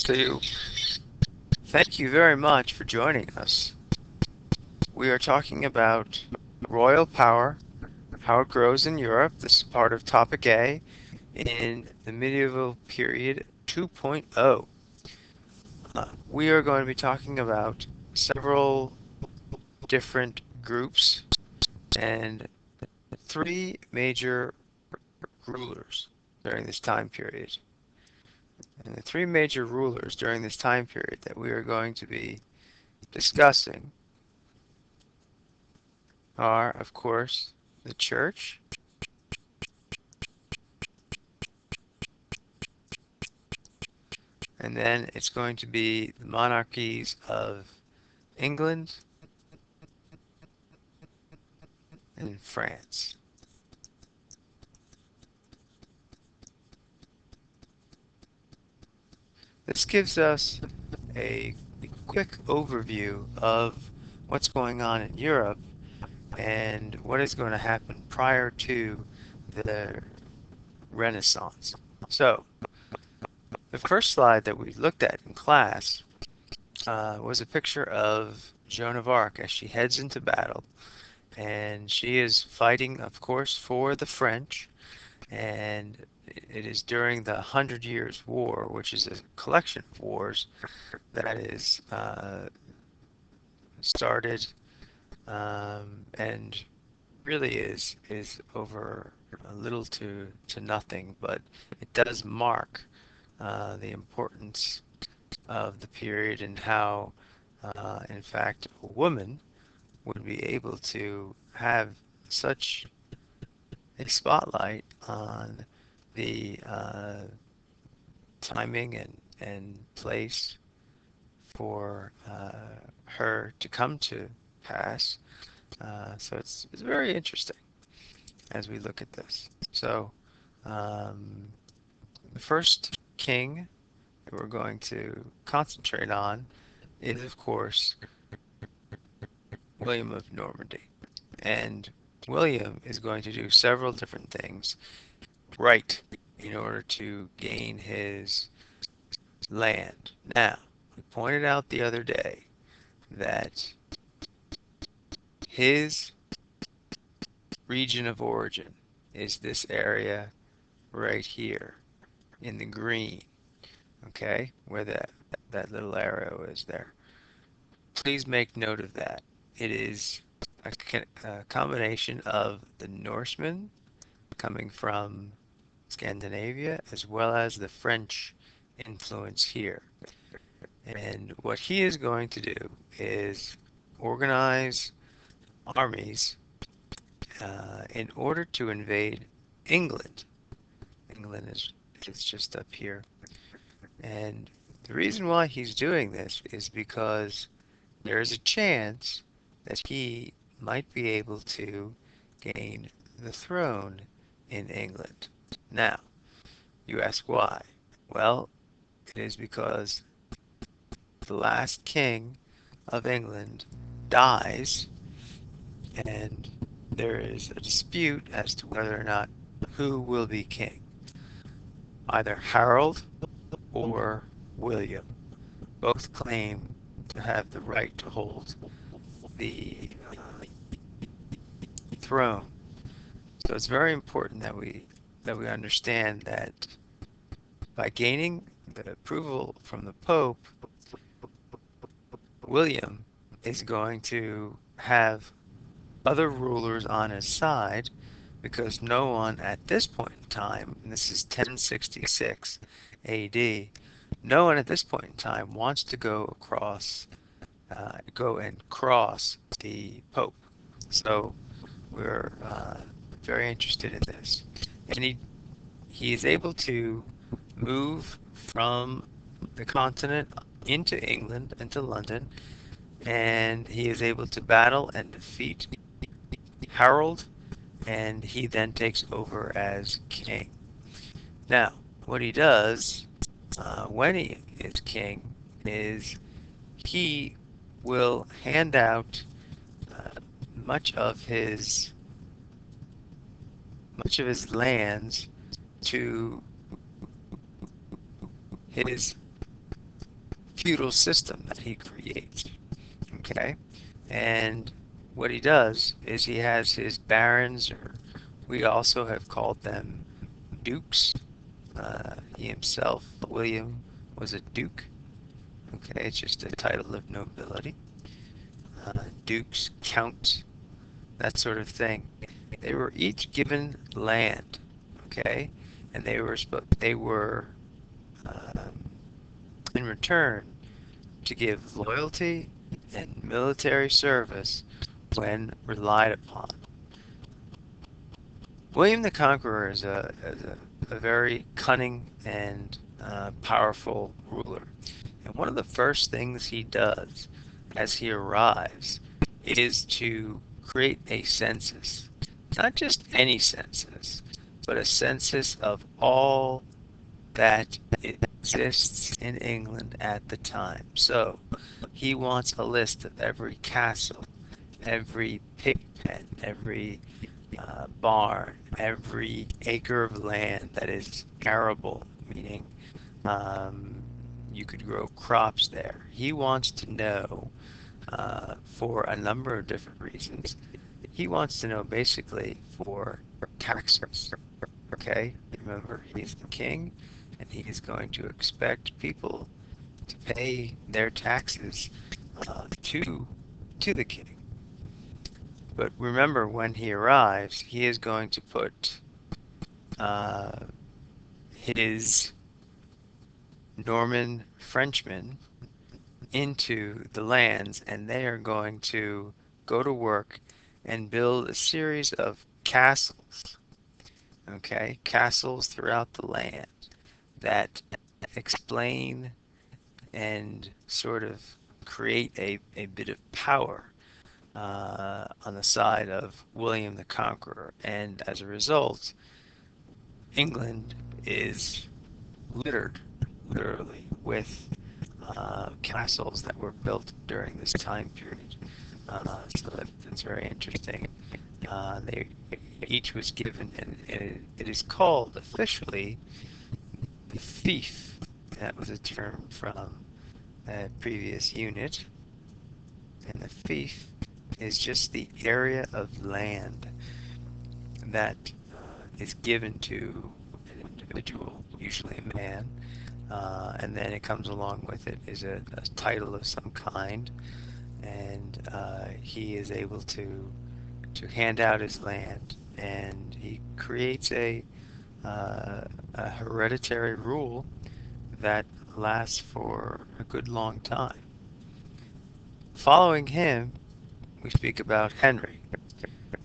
So thank you very much for joining us. We are talking about royal power, how it grows in Europe. This is part of topic A in the medieval period 2.0. We are going to be talking about several different groups and three major rulers during this time period. And the three major rulers during this time period that we are going to be discussing are, of course, the church, and then it's going to be the monarchies of England and France. This gives us a quick overview of what's going on in Europe and what is going to happen prior to the Renaissance. So, the first slide that we looked at in class was a picture of Joan of Arc as she heads into battle, and she is fighting, of course, for the French, and it is during the Hundred Years' War, which is a collection of wars that is started and really is over little to nothing, but it does mark the importance of the period and how, in fact, a woman would be able to have such a spotlight on the timing and place for her to come to pass. So it's very interesting as we look at this. So um, the first king that we're going to concentrate on is, of course, William of Normandy. And William is going to do several different things right in order to gain his land. Now, we pointed out the other day that his region of origin is this area right here in the green, okay, where that little arrow is there. Please make note of that. It is a combination of the Norsemen coming from Scandinavia as well as the French influence here. And what he is going to do is organize armies in order to invade England. England is just up here. And the reason why he's doing this is because there is a chance that he might be able to gain the throne in England. Now, you ask why? Well, it is because the last king of England dies, and there is a dispute as to whether or not who will be king, either Harold or William. Both claim to have the right to hold the throne. So it's very important that we understand that by gaining the approval from the Pope, William is going to have other rulers on his side because no one at this point in time, and this is 1066 AD, no one at this point in time wants to go and cross the Pope. So we're very interested in this. And he is able to move from the continent into England, into London, and he is able to battle and defeat Harold, and he then takes over as king. Now, what he does when he is king is he will hand out uh, much of his lands to his feudal system that he creates. Okay, and what he does is he has his barons, or we also have called them dukes. He himself, William, was a duke. Okay, it's just a title of nobility. Dukes, counts, that sort of thing. They were each given land. Okay, and they were in return to give loyalty and military service when relied upon. William the Conqueror is a very cunning and powerful ruler. And one of the first things he does as he arrives is to create a census. Not just any census, but a census of all that exists in England at the time. So he wants a list of every castle, every pig pen, every barn, every acre of land that is arable, meaning um, you could grow crops there. He wants to know for a number of different reasons. He wants to know basically for taxes. Okay, remember he's the king, and he is going to expect people to pay their taxes to the king. But remember, when he arrives, he is going to put uh, his Norman Frenchmen into the lands, and they are going to go to work and build a series of castles, okay, castles throughout the land that explain and sort of create a bit of power on the side of William the Conqueror. And as a result, England is littered, literally, with castles that were built during this time period. That's very interesting. They each was given, and it is called officially the fief. That was a term from a previous unit, and the fief is just the area of land that is given to an individual, usually a man, and then it comes along with it is a title of some kind, and he is able to hand out his land, and he creates a hereditary rule that lasts for a good long time. Following him, we speak about Henry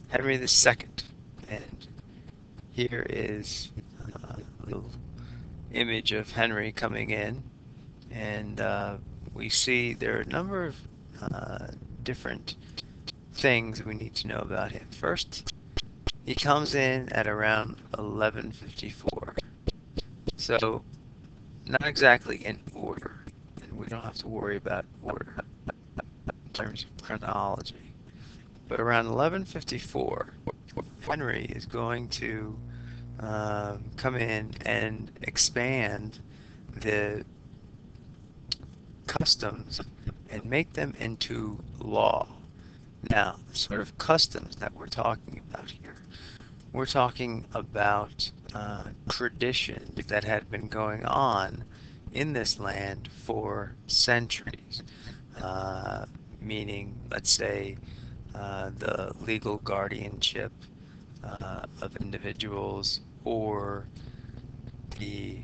the Second, and here is a little image of Henry coming in, and we see there are a number of different things we need to know about him. First, he comes in at around 1154, so not exactly in order, and we don't have to worry about order in terms of chronology. But around 1154, Henry is going to come in and expand the customs and make them into law. Now, the sort of customs that we're talking about here, we're talking about traditions that had been going on in this land for centuries, uh, meaning, let's say, the legal guardianship of individuals, or the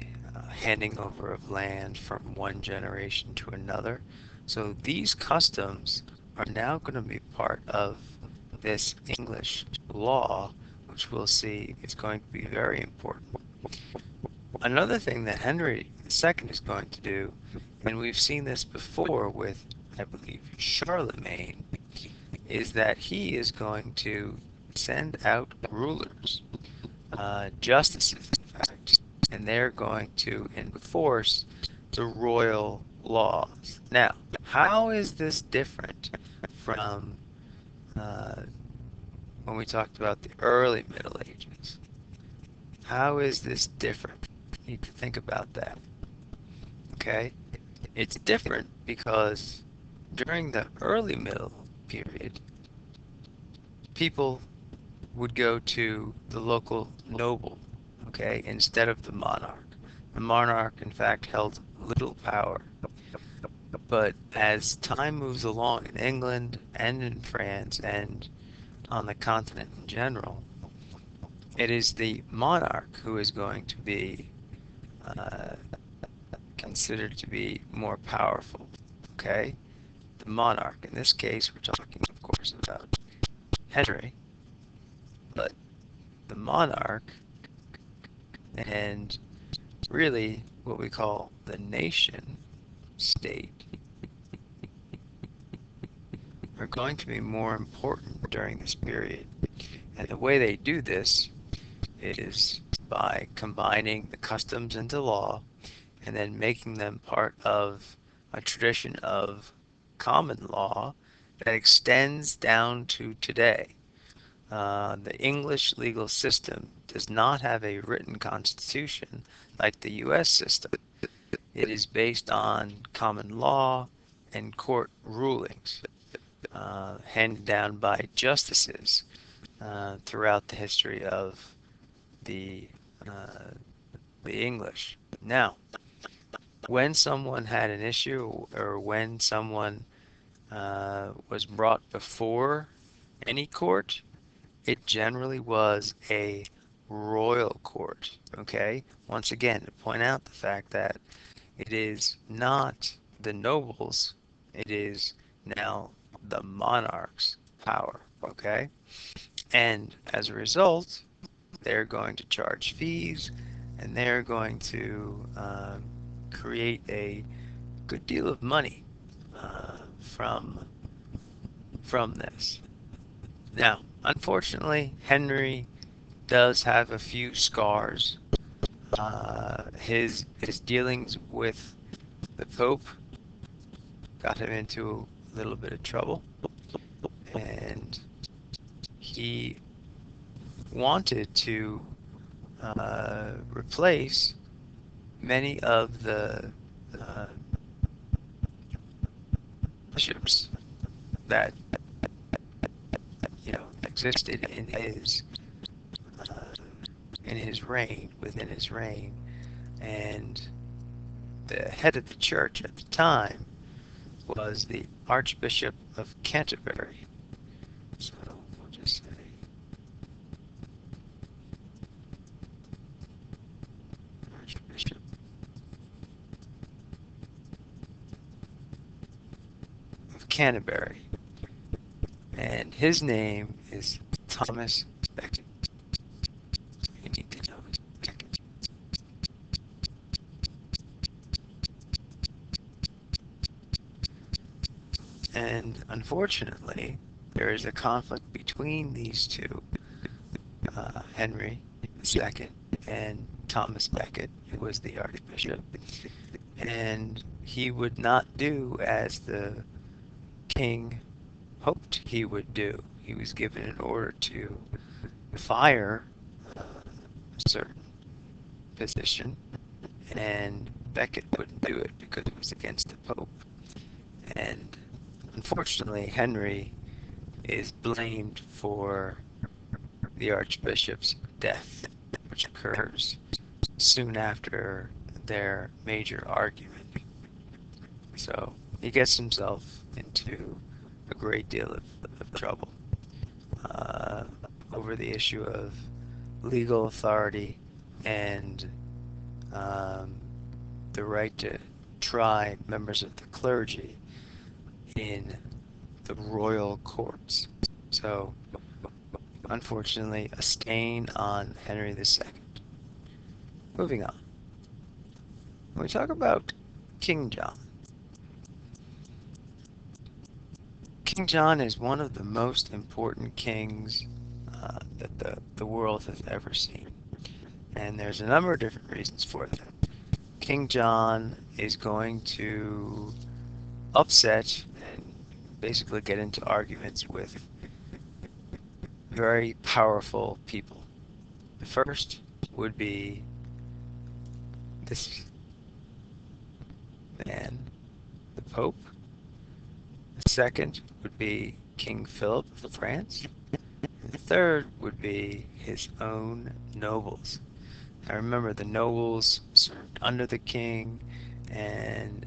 handing over of land from one generation to another. So these customs are now going to be part of this English law, which we'll see is going to be very important. Another thing that Henry II is going to do, and we've seen this before with, I believe, Charlemagne, is that he is going to send out rulers, justices, in fact, and they're going to enforce the royal laws. Now, how is this different from uh, when we talked about the early Middle Ages? How is this different? You need to think about that. Okay? It's different because during the early Middle period, people would go to the local noble, okay, instead of the monarch. The monarch, in fact, held little power. But as time moves along in England and in France and on the continent in general, it is the monarch who is going to be uh, considered to be more powerful. Okay? The monarch. In this case, we're talking, of course, about Henry, but the monarch and really what we call the nation state are going to be more important during this period. And the way they do this is by combining the customs into law and then making them part of a tradition of common law that extends down to today. The English legal system does not have a written constitution like the U.S. system. It is based on common law and court rulings handed down by justices throughout the history of the uh, the English. Now, when someone had an issue or when someone was brought before any court, it generally was a royal court. Okay? Once again, to point out the fact that it is not the nobles, it is now the monarch's power. Okay? And as a result, they're going to charge fees and they're going to create a good deal of money from this. Now, unfortunately, Henry does have a few scars. His dealings with the Pope got him into a little bit of trouble, and he wanted to replace many of the uh, bishops that existed uh, in his reign, within his reign, and the head of the church at the time was the Archbishop of Canterbury. So we'll just say Archbishop of Canterbury, and his name is Thomas Becket. You need to know his Becket. And unfortunately, there is a conflict between these two, Henry II and Thomas Becket, who was the Archbishop, and he would not do as the king hoped he would do. He was given an order to fire a certain position, and Becket wouldn't do it because it was against the Pope. And unfortunately, Henry is blamed for the Archbishop's death, which occurs soon after their major argument. So he gets himself into a great deal of trouble uh, over the issue of legal authority and um, the right to try members of the clergy in the royal courts. So, unfortunately, a stain on Henry II. Moving on. When we talk about King John, King John is one of the most important kings that the world has ever seen. And there's a number of different reasons for that. King John is going to upset and basically get into arguments with very powerful people. The first would be this man, the Pope. The second would be King Philip of France. And the third would be his own nobles. I remember the nobles served under the king, and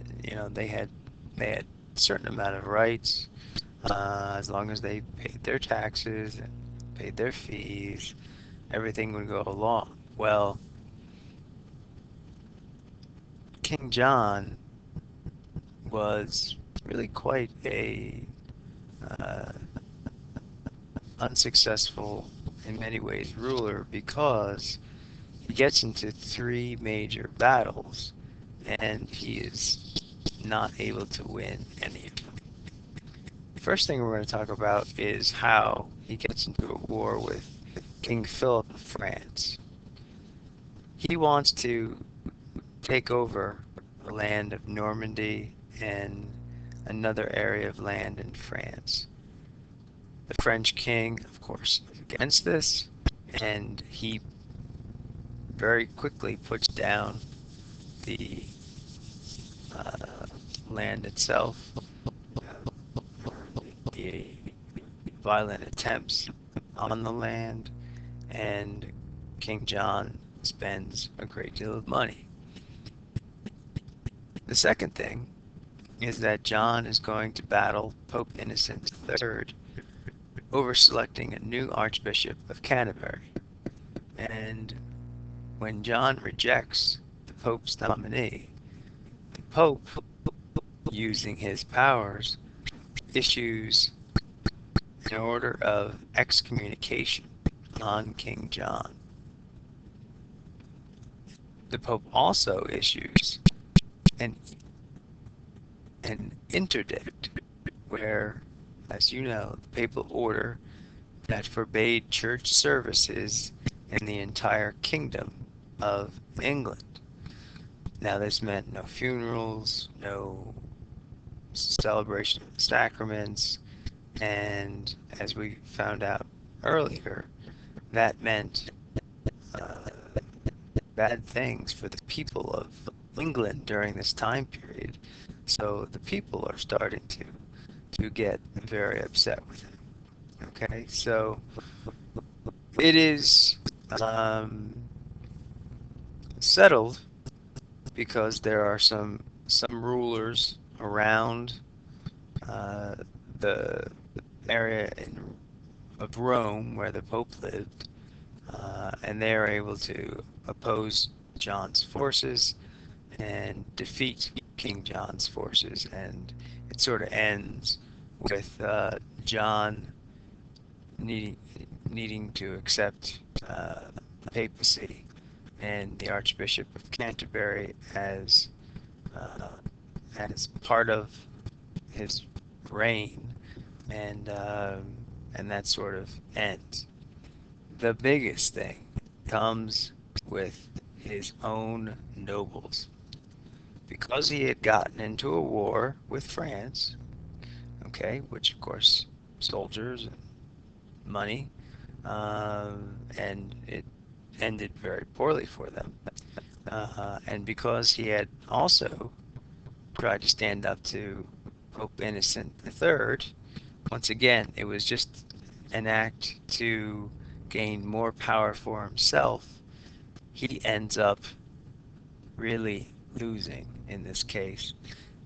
they had a certain amount of rights as long as they paid their taxes and paid their fees, everything would go along. Well, King John was really quite a uh, unsuccessful, in many ways, ruler because he gets into three major battles and he is not able to win any of them. The first thing we're going to talk about is how he gets into a war with King Philip of France. He wants to take over the land of Normandy and another area of land in France. The French king, of course, is against this, and he very quickly puts down the uh, land itself, the violent attempts on the land, and King John spends a great deal of money. The second thing is that John is going to battle Pope Innocent III over selecting a new Archbishop of Canterbury. And when John rejects the Pope's nominee, the Pope, using his powers, issues an order of excommunication on King John. The Pope also issues an, an interdict where, as you know, the papal order that forbade church services in the entire kingdom of England. Now, this meant no funerals, no celebration of the sacraments, and as we found out earlier, that meant uh, bad things for the people of England during this time period. So the people are starting to get very upset with him. Okay, so it is settled because there are some rulers around uh, the area of Rome where the Pope lived, and they are able to oppose John's forces and defeat King John's forces, and it sort of ends with John needing needing to accept the papacy and the Archbishop of Canterbury as part of his reign, and that sort of ends. The biggest thing comes with his own nobles. Because he had gotten into a war with France, okay, which of course soldiers and money, and it ended very poorly for them. And because he had also tried to stand up to Pope Innocent III, once again, it was just an act to gain more power for himself. He ends up really losing in this case,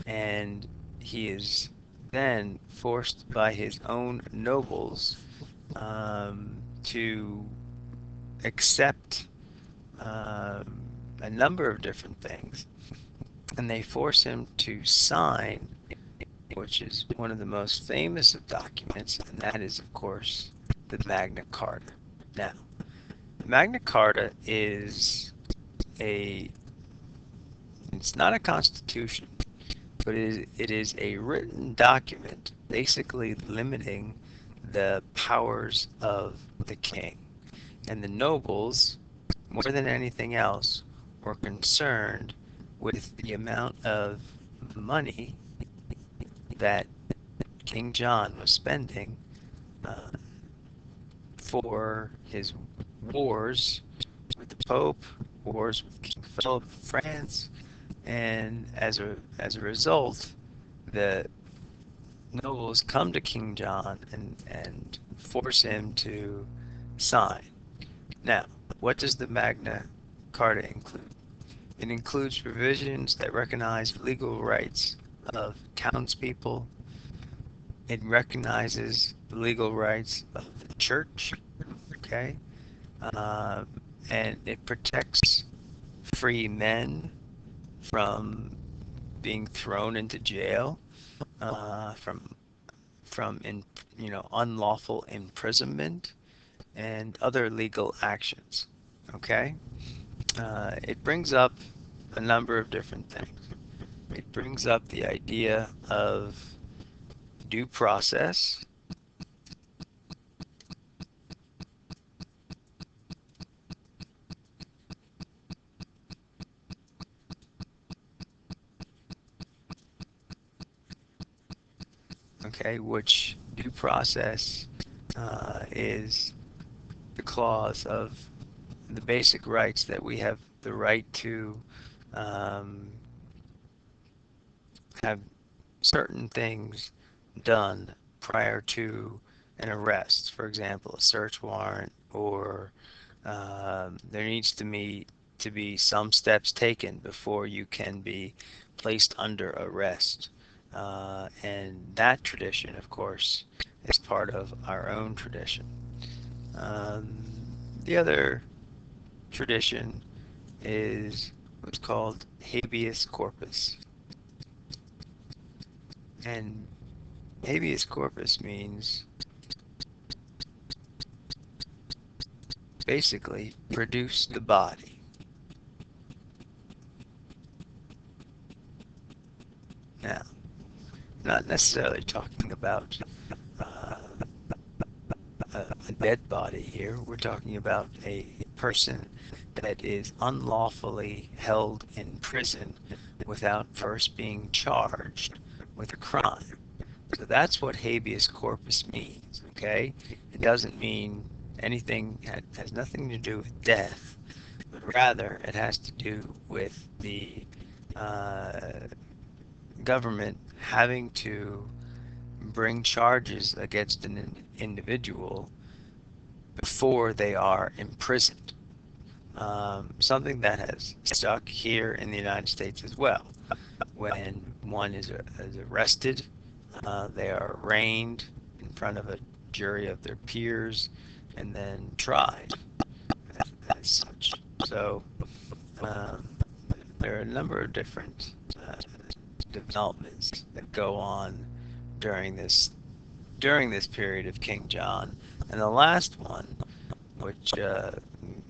and he is then forced by his own nobles to accept a number of different things, and they force him to sign, which is one of the most famous of documents, and that is, of course, the Magna Carta. Now, the Magna Carta is a it's not a constitution, but it is a written document basically limiting the powers of the king. And the nobles, more than anything else, were concerned with the amount of money that King John was spending uh, for his wars with the Pope, wars with King Philip of France, and as a result, the nobles come to King John and force him to sign. Now, what does the Magna Carta include? It includes provisions that recognize legal rights of townspeople. It recognizes the legal rights of the church, okay? Uh, and it protects free men from being thrown into jail, from unlawful imprisonment and other legal actions. Okay, it brings up a number of different things. It brings up the idea of due process. Okay, which due process is the clause of the basic rights that we have the right to um, have certain things done prior to an arrest. For example, a search warrant, or there needs to be some steps taken before you can be placed under arrest. And that tradition, of course, is part of our own tradition. Um, the other tradition is what's called habeas corpus. And habeas corpus means basically produce the body. Now, not necessarily talking about uh, a dead body here. We're talking about a person that is unlawfully held in prison without first being charged with a crime. So that's what habeas corpus means, okay? It doesn't mean anything, has nothing to do with death, but rather it has to do with the uh, government having to bring charges against an individual before they are imprisoned. Something that has stuck here in the United States as well. When one is arrested, they are arraigned in front of a jury of their peers and then tried as such. So um, there are a number of different developments that go on during this period of King John. And the last one, which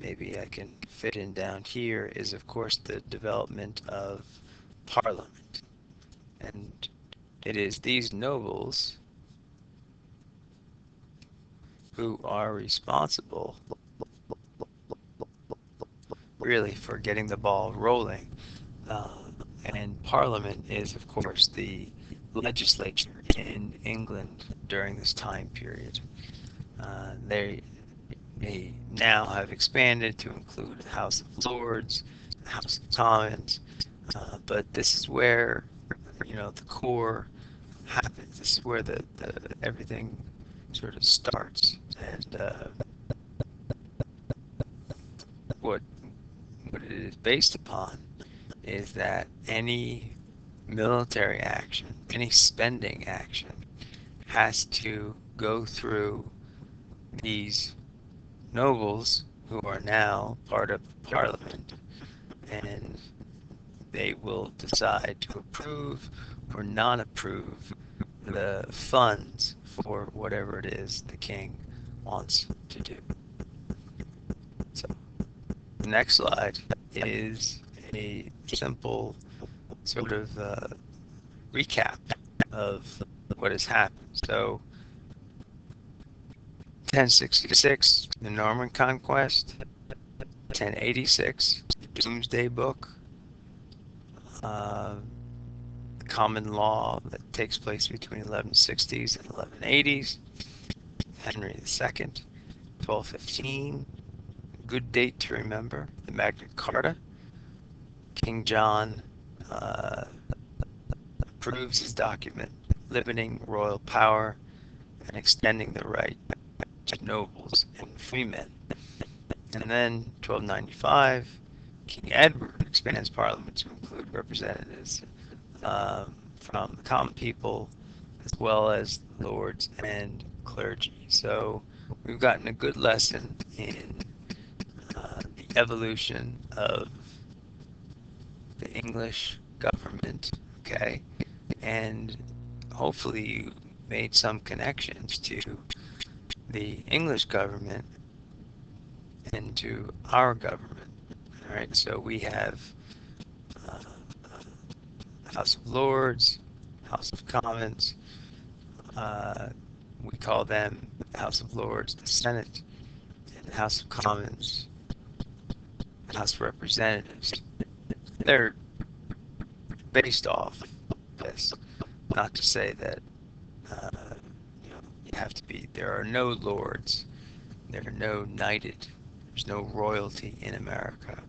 maybe I can fit in down here, is of course the development of Parliament. And it is these nobles who are responsible really for getting the ball rolling. And Parliament is, of course, the legislature in England during this time period. They now have expanded to include the House of Lords, the House of Commons, but this is where the core happens. This is where the everything sort of starts, and what it is based upon is that any military action, any spending action, has to go through these nobles who are now part of Parliament, and they will decide to approve or not approve the funds for whatever it is the king wants to do. So the next slide is a simple sort of recap of what has happened. So 1066, the Norman Conquest. 1086, Doomsday Book. uh, common law that takes place between 1160s and 1180s. Henry II, 1215, good date to remember. The Magna Carta, King John uh, approves his document limiting royal power and extending the right to nobles and freemen. And then 1295, King Edward expands Parliament to include representatives from the common people as well as lords and clergy. So we've gotten a good lesson in the evolution of the English government, okay? And hopefully you made some connections to the English government and to our government. All right, so we have uh, House of Lords, House of Commons. Uh, we call them House of Lords, the Senate, and the House of Commons, the House of Representatives. They're based off this. Not to say that uh, you have to be. There are no lords. There are no knighted. There's no royalty in America.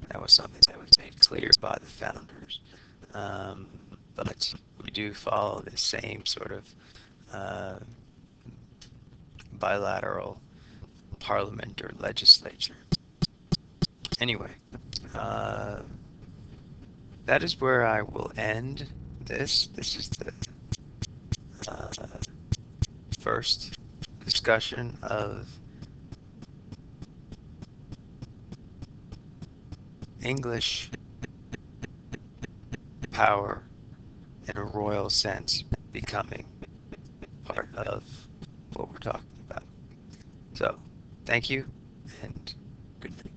That was something that was made clear by the founders. Um, but we do follow the same sort of uh, bilateral parliament or legislature. Anyway, uh, that is where I will end this. This is the uh, first discussion of English power in a royal sense becoming part of what we're talking about. So, thank you and good night.